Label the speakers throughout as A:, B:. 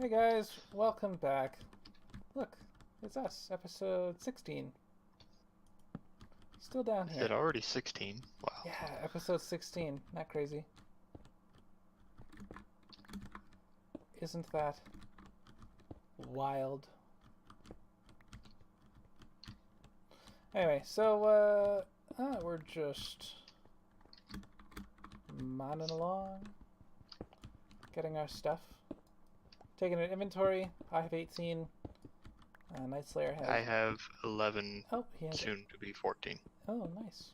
A: Hey guys, welcome back. Look, it's us, episode 16. Still down
B: Is
A: here.
B: it already 16? Wow.
A: Yeah, episode 16. Not crazy. Isn't that wild? Anyway, so, we're just modding along, getting our stuff, taking an inventory. I have 18. Night Slayer has...
B: I have 11,
A: Oh, he has...
B: soon to be 14.
A: Oh, nice.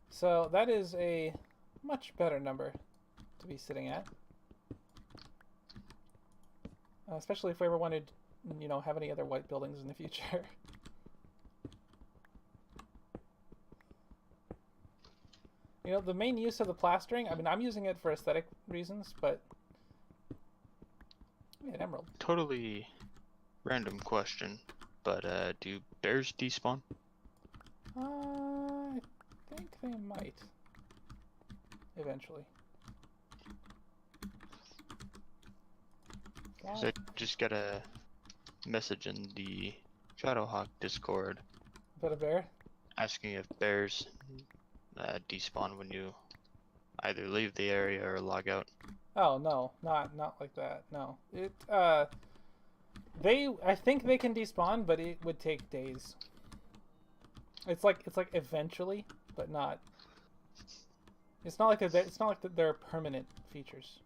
A: So that is a much better number to be sitting at. Especially if we ever wanted, have any other white buildings in the future. The main use of the plastering, I mean, I'm using it for aesthetic reasons, but... Yeah, an emerald.
B: Totally random question, but do bears despawn?
A: I think they might. Eventually.
B: Because I just got a message in the Shadowhawk Discord
A: But a bear?
B: asking if bears despawn when you either leave the area or log out.
A: Oh no, not like that. No. I think they can despawn, but it would take days. It's like eventually, but not. It's not like they're permanent features.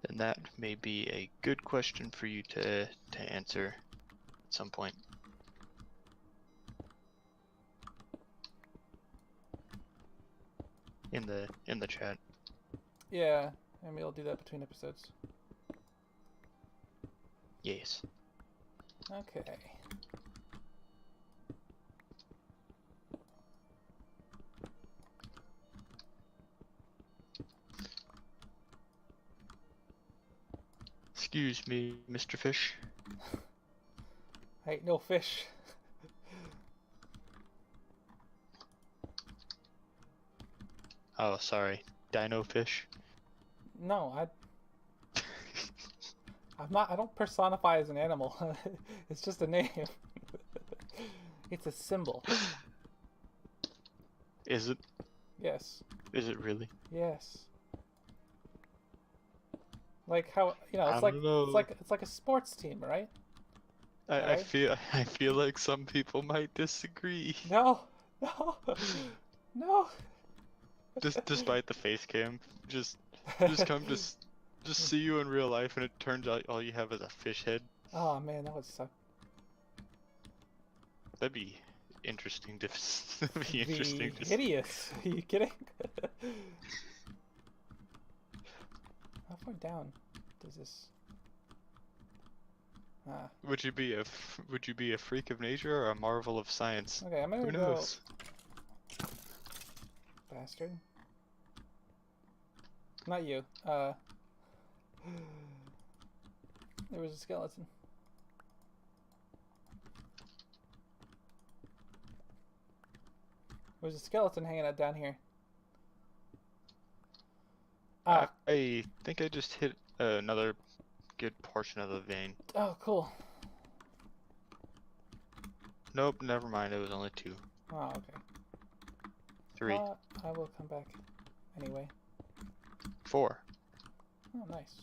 B: Then that may be a good question for you to answer at some point. In the chat.
A: Yeah, and we'll do that between episodes.
B: Yes.
A: Okay.
B: Excuse me, Mr. Fish.
A: Hey, no fish.
B: Oh, sorry. Dino fish.
A: No, I'm not. I don't personify as an animal. It's just a name. It's a symbol.
B: Is it?
A: Yes.
B: Is it really?
A: Yes. Like how it's
B: I
A: like
B: don't know.
A: it's like a sports team, right?
B: I
A: Right?
B: feel like some people might disagree.
A: No, no, no.
B: Despite the face cam, just come to just see you in real life, and it turns out all you have is a fish head.
A: Oh man, that would suck.
B: That'd be interesting to. That'd be interesting to see.
A: Hideous. Are you kidding? How far down does this? Ah.
B: Would you be a freak of nature or a marvel of science?
A: Okay, I'm gonna
B: Who
A: go.
B: knows?
A: Bastard. Not you. There was a skeleton. There's a skeleton hanging out down here. Ah.
B: I think I just hit another good portion of the vein.
A: Oh, cool.
B: Nope, never mind. It was only 2.
A: Oh, okay.
B: 3.
A: I will come back anyway.
B: 4.
A: Oh, nice.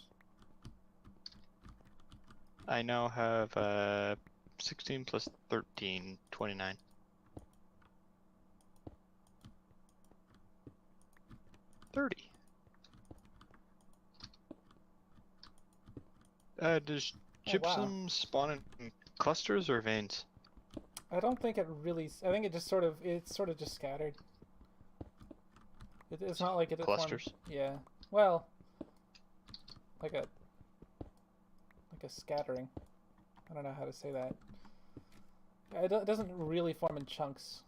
B: I now have 16 plus 13, 29. 30. Does gypsum spawn in clusters or veins?
A: I don't think it really. I think it just it's sort of just scattered. It's not like it
B: clusters.
A: Formed, yeah. Well, like a scattering. I don't know how to say that. It doesn't really form in chunks.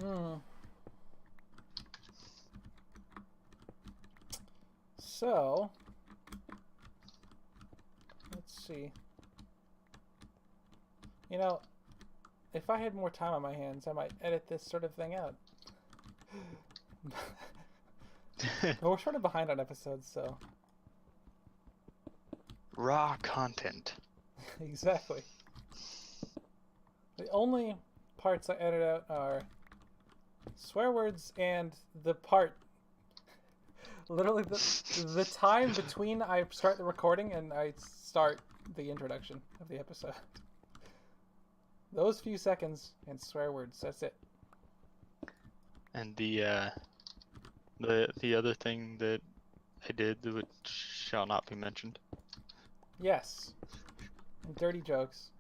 A: Hmm. So, let's see. You know, if I had more time on my hands, I might edit this sort of thing out. But we're sort of behind on episodes, so.
B: Raw content.
A: Exactly. The only parts I edit out are swear words and the part. Literally the time between I start the recording and I start the introduction of the episode. Those few seconds and swear words, that's it.
B: And the other thing that I did, which shall not be mentioned.
A: Yes. And dirty jokes.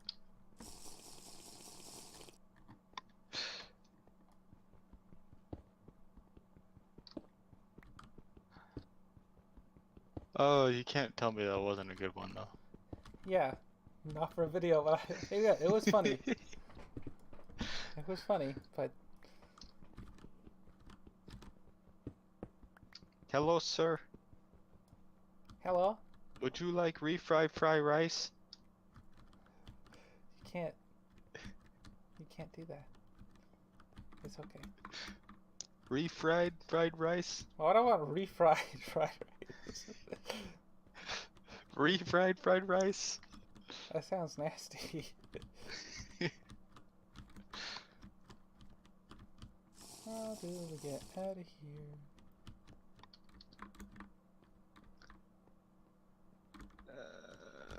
B: Oh, you can't tell me that wasn't a good one though.
A: Yeah. Not for a video, but yeah, it was funny. It was funny, but
B: Hello, sir.
A: hello?
B: Would you like refried fried rice?
A: You can't do that. It's okay.
B: Refried fried rice?
A: Well, I don't want refried fried rice.
B: Refried fried rice?
A: That sounds nasty. How do we get out of here?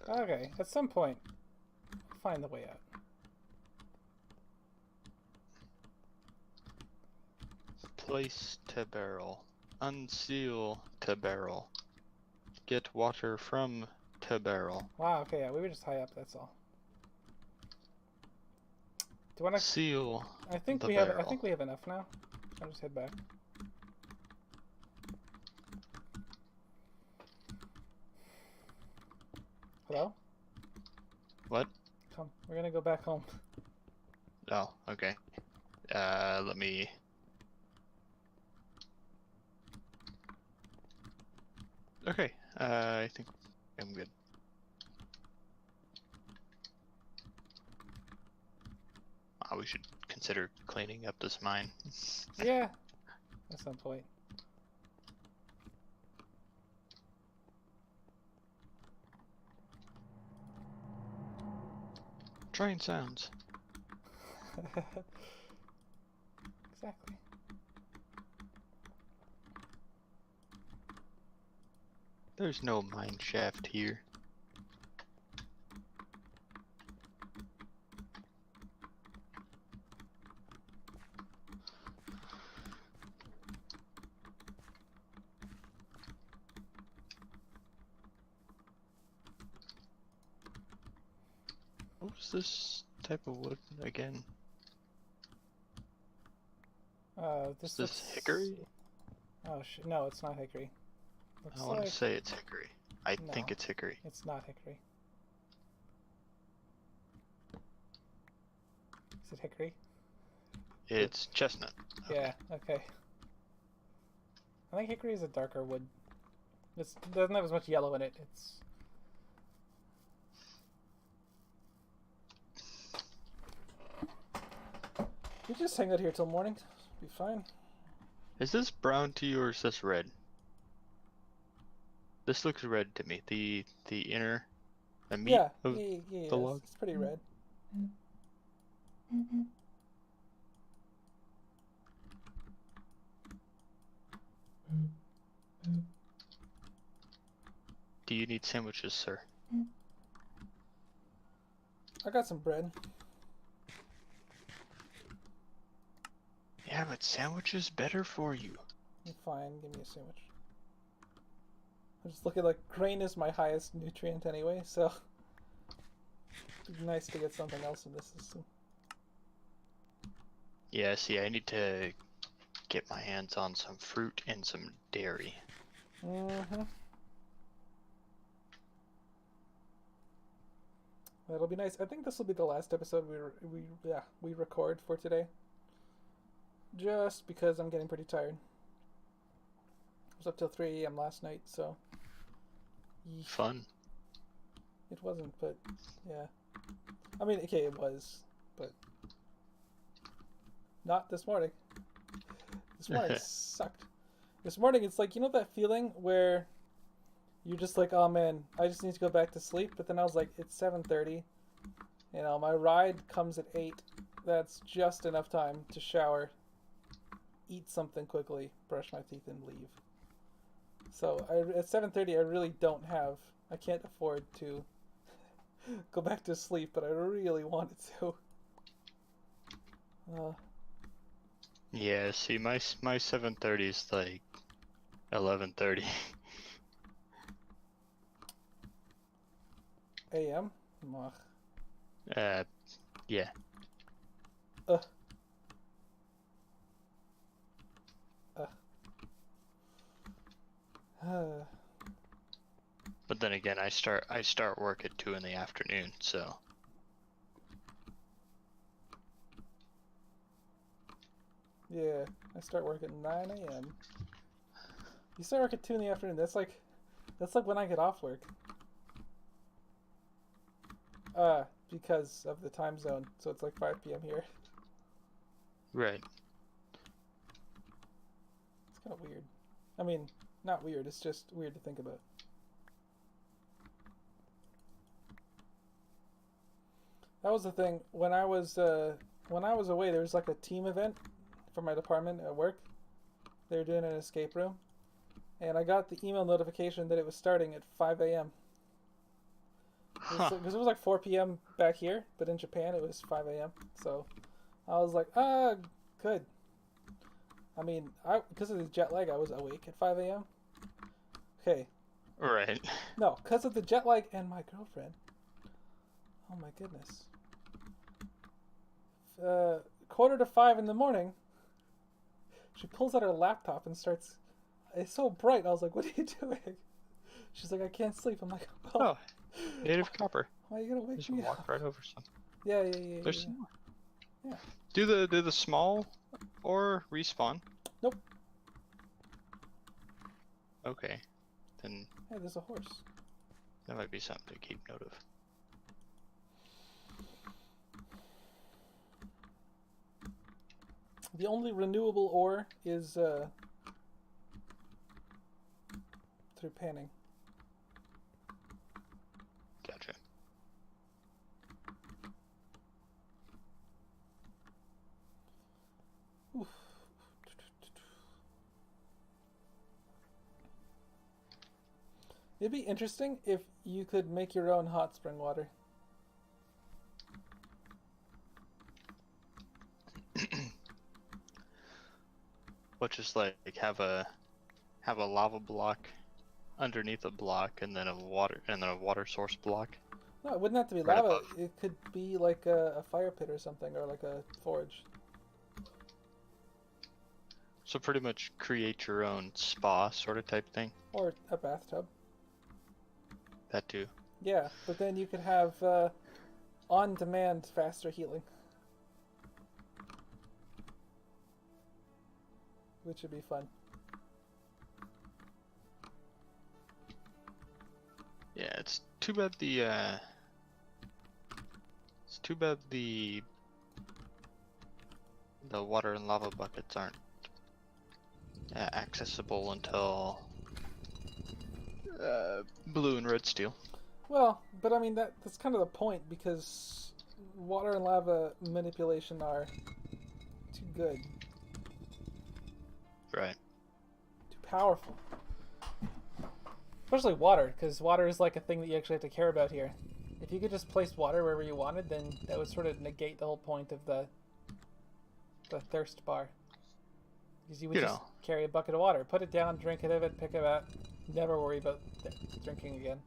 A: Okay, at some point, we'll find the way out.
B: Place to barrel. Unseal to barrel. Get water from to barrel.
A: Wow, okay, yeah, we were just high up, that's all. Do you want to...
B: Seal
A: I think
B: the
A: we
B: barrel.
A: have enough now. I'll just head back. Hello?
B: What?
A: Come, we're gonna go back home.
B: Oh, okay. Let me... Okay, I think I'm good. We should consider cleaning up this mine.
A: Yeah, at some point.
B: Train sounds.
A: Exactly.
B: There's no mine shaft here. What was this type of wood again?
A: This
B: Is this
A: looks...
B: hickory?
A: Oh, no, it's not hickory. Looks
B: I want to
A: like...
B: say it's hickory. I
A: No.
B: think it's hickory.
A: It's not hickory. Is it hickory?
B: It's chestnut.
A: Yeah, okay. I think hickory is a darker wood. It doesn't have as much yellow in it. It's... You just hang out here till morning. Be fine.
B: Is this brown to you or is this red? This looks red to me. The inner, the meat
A: Yeah,
B: of
A: yeah,
B: the log.
A: it's pretty red.
B: Do you need sandwiches, sir?
A: I got some bread.
B: Yeah, but sandwiches better for you.
A: I'm fine. Give me a sandwich. I'm just looking like grain is my highest nutrient anyway, so it'd be nice to get something else in this system.
B: Yeah, see, I need to get my hands on some fruit and some dairy.
A: Mm-hmm. That'll be nice. I think this will be the last episode we record for today. just because I'm getting pretty tired. I was up till 3 a.m. last night, so...
B: Fun.
A: It wasn't, but yeah. I mean, okay, it was, but not this morning. This morning sucked. This morning, it's like, you know that feeling where you're just like, oh man, I just need to go back to sleep, but then I was like, it's 7:30. You know, my ride comes at 8. That's just enough time to shower, eat something quickly, brush my teeth, and leave. So at 7:30, I really don't have. I can't afford to go back to sleep, but I really wanted to.
B: Yeah, see, my 7:30 is like 11:30.
A: A.M.
B: Yeah.
A: Uh.
B: But then again, I start work at 2 in the afternoon, so.
A: Yeah, I start work at 9 a.m. You start work at 2 in the afternoon. That's like when I get off work. Because of the time zone, so it's like 5 p.m. here.
B: Right.
A: It's kind of weird. I mean, not weird. It's just weird to think about. That was the thing when I was away. There was like a team event for my department at work. They were doing an escape room, and I got the email notification that it was starting at 5 a.m. Because it was like 4 p.m. back here, but in Japan it was 5 a.m. So I was like, good. I mean, because of the jet lag, I was awake at 5 a.m. Okay.
B: Right.
A: No, because of the jet lag and my girlfriend. Oh my goodness. 4:45 in the morning, she pulls out her laptop and starts. It's so bright. I was like, "What are you doing?" She's like, "I can't sleep." I'm like, "Well,
B: native copper.
A: Why are you gonna wake
B: Just
A: me
B: walk
A: up?"
B: right over something.
A: Yeah.
B: There's some more.
A: Yeah.
B: Do the small or respawn?
A: Nope.
B: Okay, then.
A: Hey, there's a horse.
B: That might be something to keep note of.
A: The only renewable ore is through panning.
B: Gotcha.
A: Oof. It'd be interesting if you could make your own hot spring water.
B: But just like have a lava block underneath a block, and then a water source block.
A: No, it wouldn't have to be
B: Right
A: lava.
B: above.
A: It could be like a fire pit or something, or like a forge.
B: So pretty much create your own spa sort of type thing.
A: Or a bathtub.
B: That too.
A: Yeah, but then you could have on-demand faster healing. Which would be fun.
B: Yeah, it's too bad the water and lava buckets aren't accessible until blue and red steel.
A: Well, but I mean that's kind of the point, because water and lava manipulation are too good.
B: Right.
A: Too powerful. Especially water, because water is like a thing that you actually have to care about here. If you could just place water wherever you wanted, then that would sort of negate the whole point of the thirst bar. Because you would just carry a bucket of water, put it down, drink it of it, pick it up, never worry about drinking again.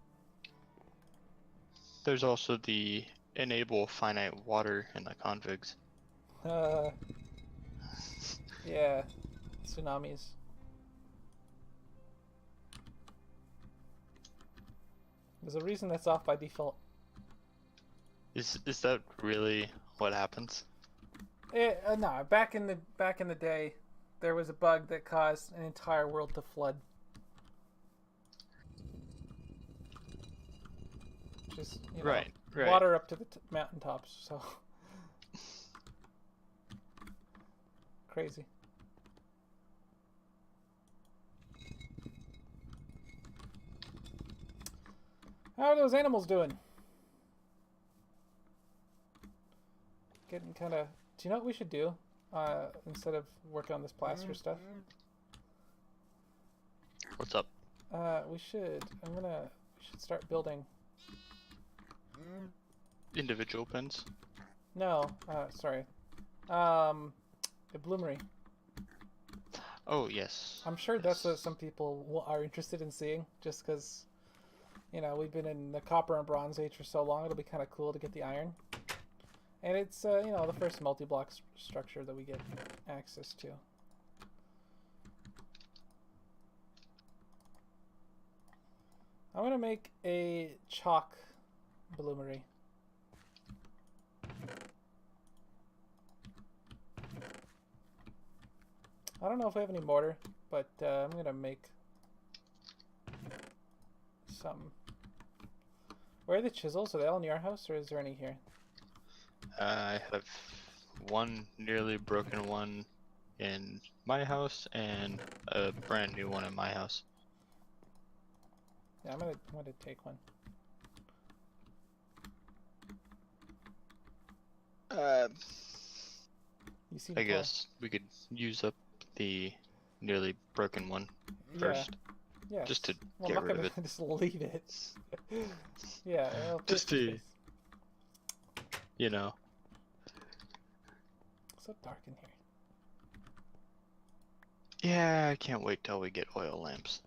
B: There's also the enable finite water in the configs.
A: Yeah, tsunamis. There's a reason that's off by default.
B: Is that really what happens?
A: No, back in the day, there was a bug that caused an entire world to flood. Just
B: Right.
A: water up to the mountaintops. So crazy. How are those animals doing? Getting kind of. Do you know what we should do? Instead of working on this plaster stuff.
B: What's up?
A: We should. We should start building.
B: Individual pens.
A: No. Sorry. A bloomery.
B: Oh yes.
A: I'm sure that's what some people are interested in seeing, just because, we've been in the copper and bronze age for so long. It'll be kind of cool to get the iron. And it's, the first multi-block structure that we get access to. I'm going to make a chalk bloomery. I don't know if we have any mortar, but I'm going to make some. Where are the chisels? Are they all in your house, or is there any here?
B: I have one nearly broken one in my house and a brand new one in my house.
A: Yeah, I'm gonna take one. You see?
B: I guess we could use up the nearly broken one first.
A: Yeah.
B: Just to
A: I'm
B: get
A: not
B: rid
A: gonna
B: of it.
A: just leave it. Yeah.
B: Just to,
A: So dark in here.
B: Yeah, I can't wait till we get oil lamps.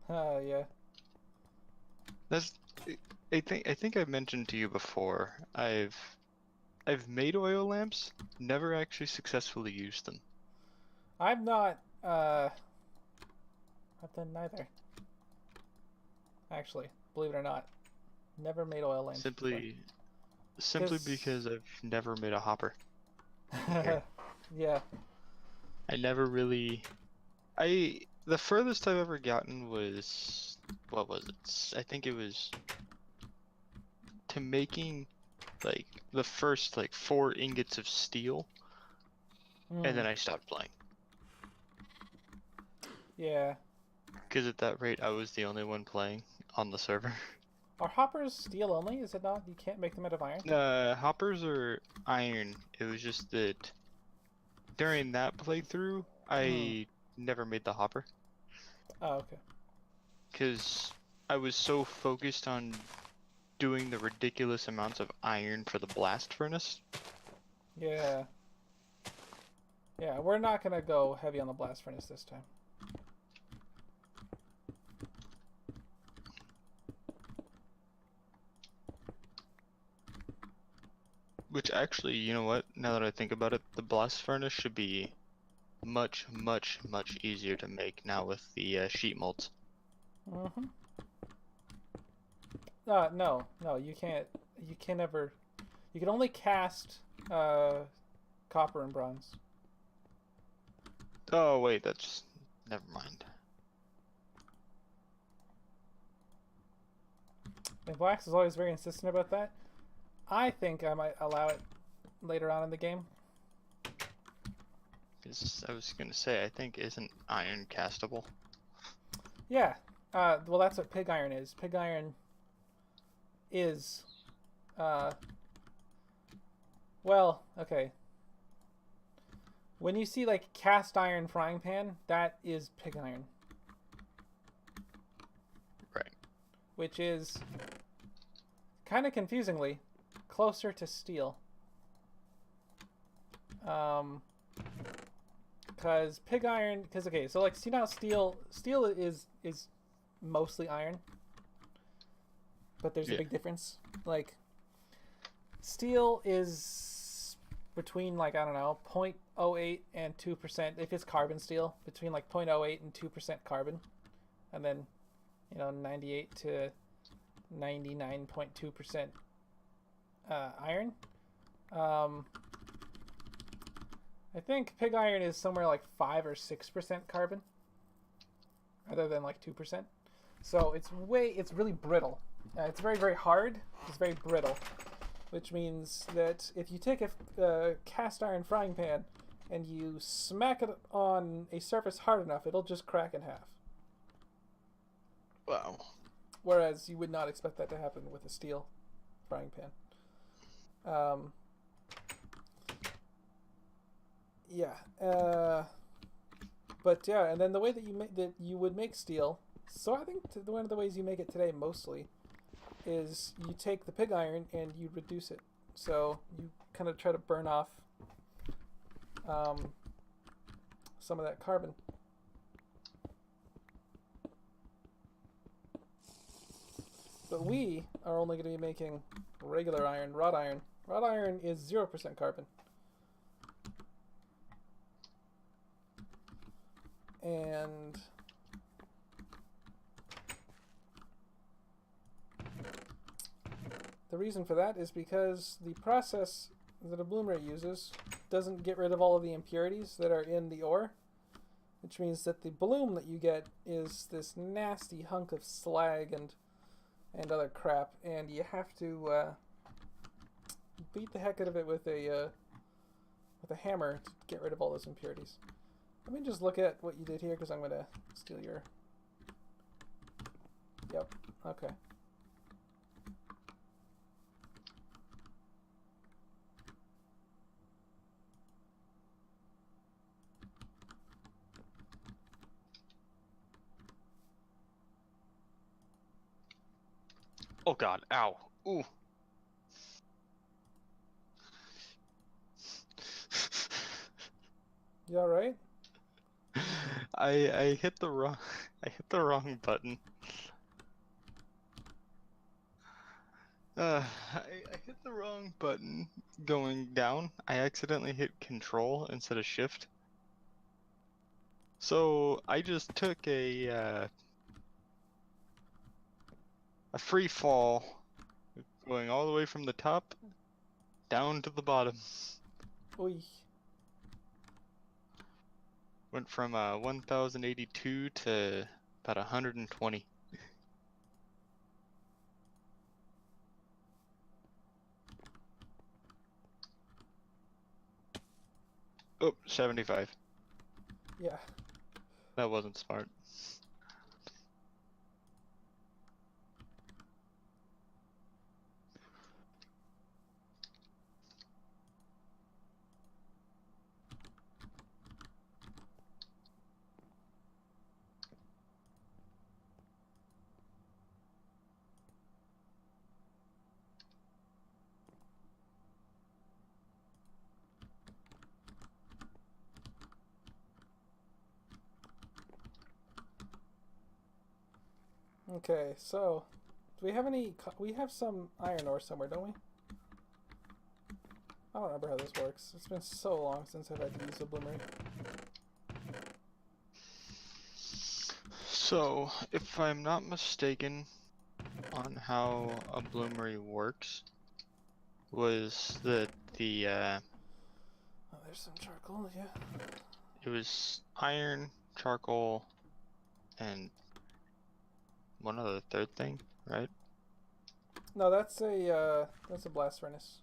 A: Yeah.
B: That's. I think I mentioned to you before. I've made oil lamps, never actually successfully used them.
A: I've not. I've done neither. Actually, believe it or not, never made oil lamps.
B: Simply because I've never made a hopper.
A: Yeah.
B: I never really. The furthest I've ever gotten was, what was it? I think it was to making like the first 4 ingots of steel, and then I stopped playing.
A: Yeah.
B: Because at that rate, I was the only one playing on the server.
A: Are hoppers steel only? Is it not? You can't make them out of iron?
B: Hoppers are iron. It was just that during that playthrough, I never made the hopper.
A: Oh, okay.
B: Because I was so focused on doing the ridiculous amounts of iron for the blast furnace.
A: Yeah. Yeah, we're not gonna go heavy on the blast furnace this time.
B: Which actually, you know what? Now that I think about it, the blast furnace should be much, much, much easier to make now with the sheet molds.
A: Mm-hmm. No, you can't. You can never. You can only cast copper and bronze.
B: Oh wait, that's never mind.
A: And Blax is always very insistent about that. I think I might allow it later on in the game.
B: I was gonna say, I think isn't iron castable?
A: Yeah. Well, that's what pig iron is. Pig iron is. Well, okay. When you see cast iron frying pan, that is pig iron.
B: Right.
A: Which is kind of confusingly closer to steel. Because pig iron, okay, so see now steel is mostly iron, but there's a big difference. Steel is between I don't know 0.08 and 2% if it's carbon steel, between 0.08 and 2% carbon, and then 98 to 99.2% iron. I think pig iron is somewhere like 5 or 6% carbon, rather than like 2%. So it's really brittle. It's very, very hard. It's very brittle, which means that if you take a cast iron frying pan and you smack it on a surface hard enough, it'll just crack in half.
B: Wow.
A: Whereas you would not expect that to happen with a steel frying pan. Yeah. But yeah, and then the way that you would make steel. So I think one of the ways you make it today mostly is you take the pig iron and you reduce it. So you kind of try to burn off some of that carbon. But we are only going to be making regular iron, wrought iron. Wrought iron is 0% carbon. And the reason for that is because the process that a bloomer uses doesn't get rid of all of the impurities that are in the ore, which means that the bloom that you get is this nasty hunk of slag and other crap, and you have to beat the heck out of it with a hammer to get rid of all those impurities. Let me just look at what you did here, because I'm going to steal your... Yep, okay.
B: Oh god, ow. Ooh.
A: You alright?
B: I hit the wrong button. I hit the wrong button going down. I accidentally hit control instead of shift. So I just took a free fall going all the way from the top down to the bottom.
A: Oy.
B: Went from 1082 to about 120. Oh, 75.
A: Yeah.
B: That wasn't smart.
A: Okay, so do we have any? We have some iron ore somewhere, don't we? I don't remember how this works. It's been so long since I've had to use a bloomery.
B: So, if I'm not mistaken on how a bloomery works, was that
A: Oh, there's some charcoal, yeah.
B: it was iron, charcoal, and one other third thing, right?
A: No, that's a blast furnace.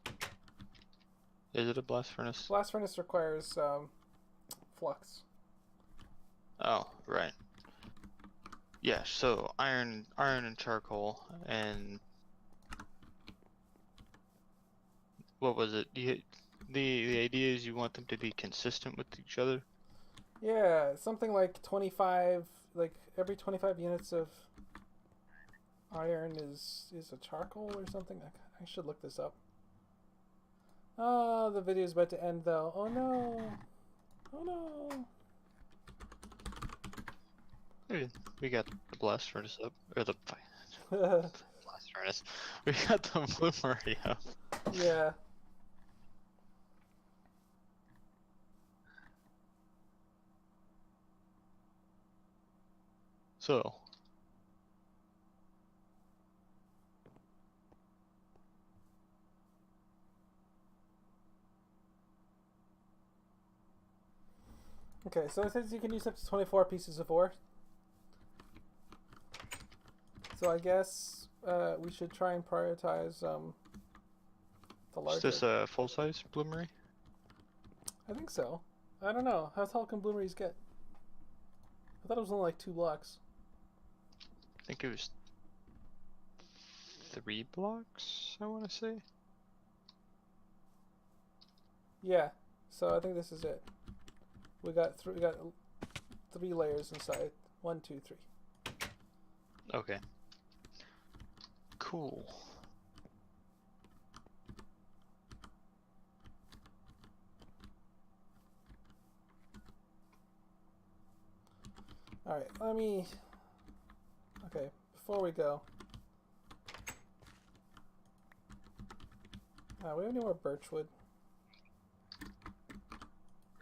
B: Is it a blast furnace?
A: Blast furnace requires flux.
B: Oh, right. Yeah, so iron and charcoal, and what was it? The idea is you want them to be consistent with each other.
A: Yeah, something like 25, like every 25 units of iron is a charcoal or something. I should look this up. Oh, the video's about to end though. Oh no. Oh no.
B: We got the blast furnace up, or the blast furnace. We got the bloomery up.
A: Yeah.
B: So,
A: Okay, so it says you can use up to 24 pieces of ore. So I guess we should try and prioritize the larger.
B: Is this a full-size bloomery?
A: I think so. I don't know. How tall can bloomeries get? I thought it was only like 2 blocks.
B: I think it was 3 blocks, I want to say.
A: Yeah. So I think this is it. We got 3 layers inside. 1, 2, 3.
B: Okay. Cool.
A: Alright, let me... Okay, before we go... we have any more birchwood?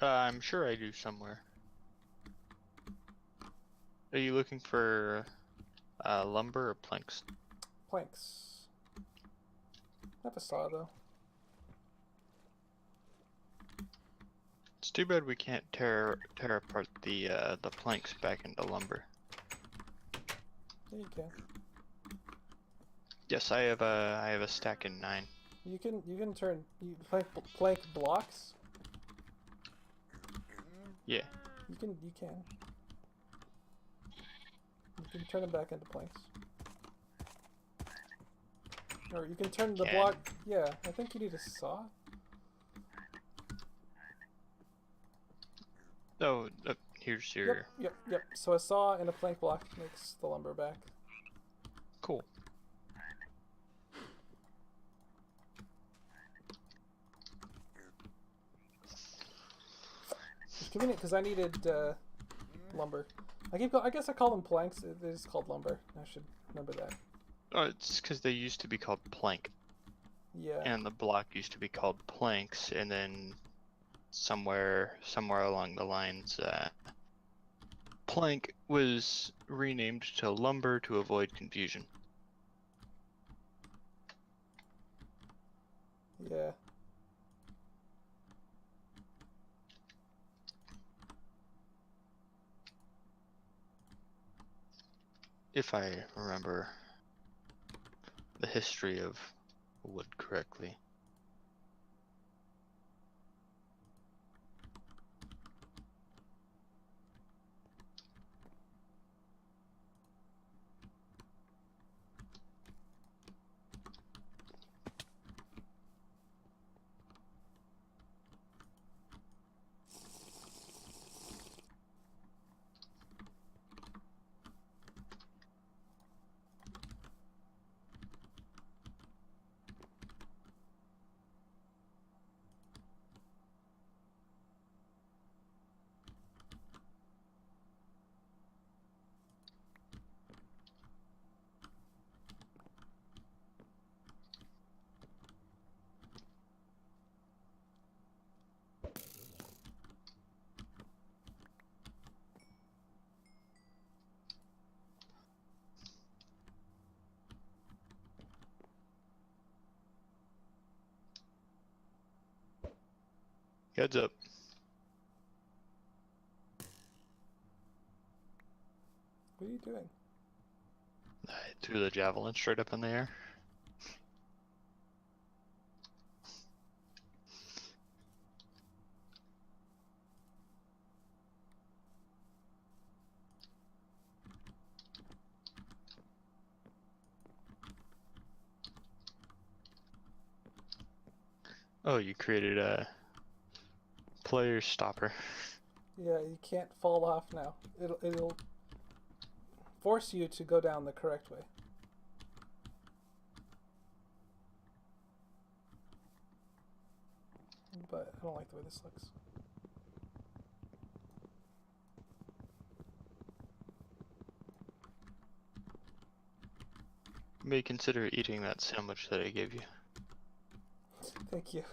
B: I'm sure I do somewhere. Are you looking for lumber or planks?
A: Planks. I have a saw, though.
B: It's too bad we can't tear apart the planks back into lumber.
A: Yeah, you can.
B: Yes, I have a stack in 9.
A: You can turn plank blocks.
B: Yeah.
A: You can turn them back into planks. Or you can turn the block. Yeah, I think you need a saw.
B: Oh, here's your.
A: Yep. So a saw and a plank block makes the lumber back.
B: Cool.
A: It's convenient because I needed lumber. I guess I call them planks. It is called lumber. I should remember that.
B: Oh, it's because they used to be called plank.
A: Yeah.
B: And the block used to be called planks, and then somewhere along the lines, plank was renamed to lumber to avoid confusion.
A: Yeah.
B: If I remember the history of wood correctly. Heads up.
A: What are you doing?
B: I threw the javelin straight up in the air. Oh, you created a player stopper.
A: Yeah, you can't fall off now. It'll force you to go down the correct way. But I don't like the way this looks.
B: You may consider eating that sandwich that I gave you.
A: Thank you.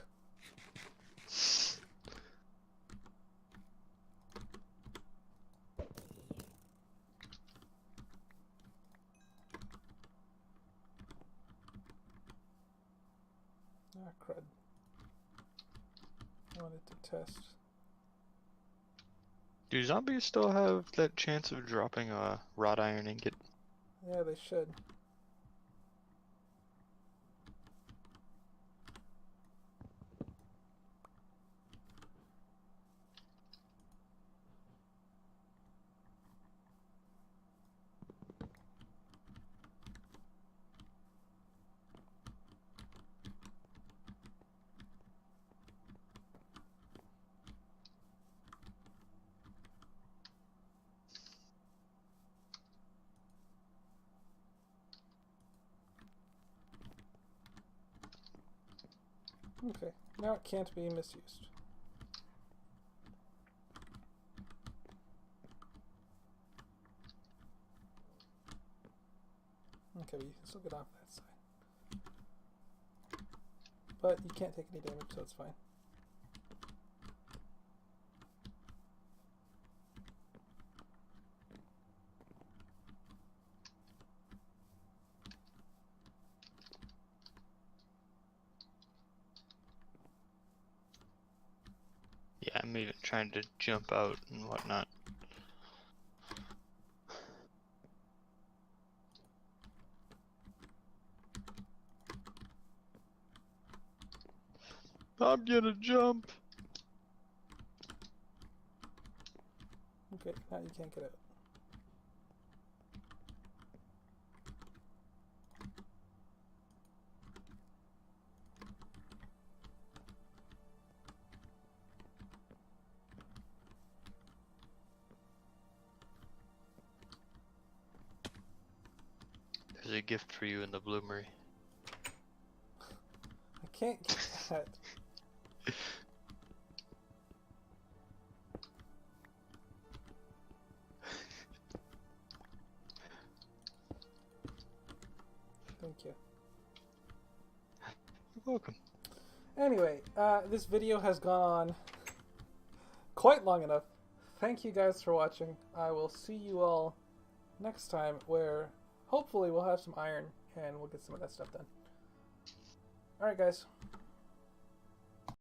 A: Ah, crud. I wanted to test.
B: Do zombies still have that chance of dropping a wrought iron ingot?
A: Yeah, they should. Okay, now it can't be misused. Okay, but you can still get off that side. But you can't take any damage, so it's fine.
B: Yeah, I'm even trying to jump out and whatnot. I'm gonna jump!
A: Okay, now you can't get out.
B: There's a gift for you in the bloomery.
A: I can't get that. Thank you.
B: You're welcome.
A: Anyway, this video has gone on quite long enough. Thank you guys for watching. I will see you all next time, where hopefully we'll have some iron and we'll get some of that stuff done. Alright guys.